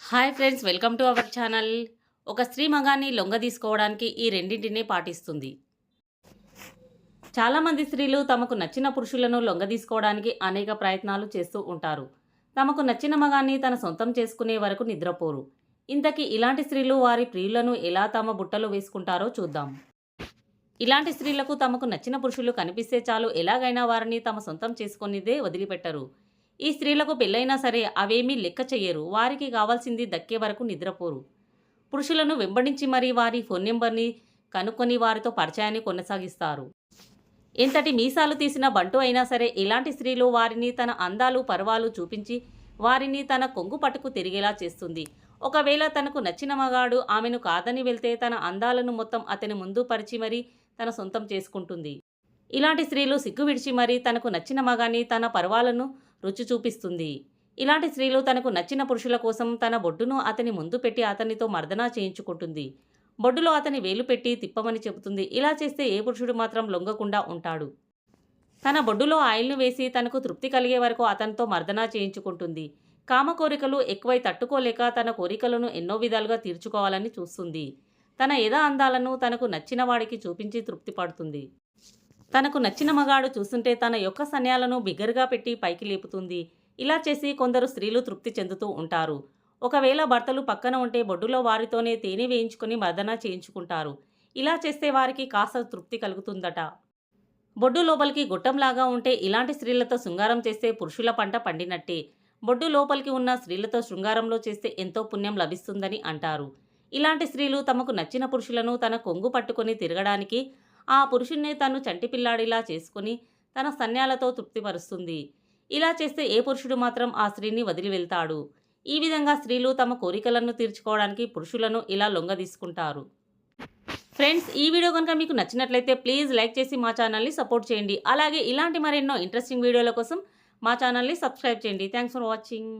Hi friends, welcome to our channel. ఒక స్త్రీ మగాన్ని లొంగదీసుకోవడానికి ఈ రెండింటినే పాటిస్తుంది. చాలామంది స్త్రీలు తమకు నచ్చిన పురుషులను లొంగదీసుకోవడానికి అనేక ప్రయత్నాలు చేస్తూ ఉంటారు. తమకు నచ్చిన మగాన్ని తన సొంతం చేసుకునే వరకు నిద్రపోరు. ఇంతకీ ఇలాంటి స్త్రీలు వారి ప్రియులను ఎలా తమ బుట్టలో వేసుకుంటారో చూద్దాం. ఇలాంటి స్త్రీలకు తమకు నచ్చిన పురుషులు కనిపిస్తే చాలు ఎలాగైనా వారిని తమ సొంతం చేసుకునేదే వదిలిపెట్టరు. ఈ స్త్రీలకు పెళ్ళైనా సరే అవేమీ లెక్క చెయ్యరు. వారికి కావాల్సింది దక్కే వరకు నిద్రపోరు. పురుషులను వెంబడించి మరీ వారి ఫోన్ నెంబర్ని కనుక్కొని వారితో పరిచయాన్ని కొనసాగిస్తారు. ఎంతటి మీసాలు తీసిన బంటు అయినా సరే ఇలాంటి స్త్రీలు వారిని తన అందాలు పర్వాలు చూపించి వారిని తన కొంగు పట్టుకు తిరిగేలా చేస్తుంది. ఒకవేళ తనకు నచ్చిన మగాడు ఆమెను కాదని వెళ్తే తన అందాలను మొత్తం అతని ముందు పరిచి మరీ తన సొంతం చేసుకుంటుంది. ఇలాంటి స్త్రీలు సిగ్గు విడిచి మరీ తనకు నచ్చిన మగాన్ని తన పర్వాలను రుచి చూపిస్తుంది. ఇలాంటి స్త్రీలు తనకు నచ్చిన పురుషుల కోసం తన బొడ్డును అతని ముందు పెట్టి అతనితో మర్దనా చేయించుకుంటుంది. బొడ్డులో అతని వేలు పెట్టి తిప్పమని చెబుతుంది. ఇలా చేస్తే ఏ పురుషుడు మాత్రం లొంగకుండా ఉంటాడు. తన బొడ్డులో ఆయిల్ను వేసి తనకు తృప్తి కలిగే వరకు అతనితో మర్దనా చేయించుకుంటుంది. కామ కోరికలు ఎక్కువై తట్టుకోలేక తన కోరికలను ఎన్నో విధాలుగా తీర్చుకోవాలని చూస్తుంది. తన ఎద అందాలను తనకు నచ్చిన వాడికి చూపించి తృప్తి పడుతుంది. తనకు నచ్చిన మగాడు చూస్తుంటే తన యొక్క సన్యాలను బిగ్గరగా పెట్టి పైకి లేపుతుంది. ఇలా చేసి కొందరు స్త్రీలు తృప్తి చెందుతూ ఉంటారు. ఒకవేళ భర్తలు పక్కన ఉంటే బొడ్డులో వారితోనే తేనె వేయించుకొని మర్దన చేయించుకుంటారు. ఇలా చేస్తే వారికి కాస్త తృప్తి కలుగుతుందట. బొడ్డు లోపలికి గొట్టంలాగా ఉంటే ఇలాంటి స్త్రీలతో శృంగారం చేస్తే పురుషుల పంట పండినట్టే. బొడ్డు లోపలికి ఉన్న స్త్రీలతో శృంగారంలో చేస్తే ఎంతో పుణ్యం లభిస్తుందని అంటారు. ఇలాంటి స్త్రీలు తమకు నచ్చిన పురుషులను తన కొంగు పట్టుకొని తిరగడానికి ఆ పురుషుణ్ణి తను చంటిపిల్లాడిలా చేసుకుని తన సన్యాలతో తృప్తిపరుస్తుంది. ఇలా చేస్తే ఏ పురుషుడు మాత్రం ఆ స్త్రీని వదిలి వెళ్తాడు. ఈ విధంగా స్త్రీలు తమ కోరికలను తీర్చుకోవడానికి పురుషులను ఇలా లొంగదీసుకుంటారు. ఫ్రెండ్స్, ఈ వీడియో కనుక మీకు నచ్చినట్లయితే ప్లీజ్ లైక్ చేసి మా ఛానల్ని సపోర్ట్ చేయండి. అలాగే ఇలాంటి మరెన్నో ఇంట్రెస్టింగ్ వీడియోల కోసం మా ఛానల్ని సబ్స్క్రైబ్ చేయండి. Thanks for watching.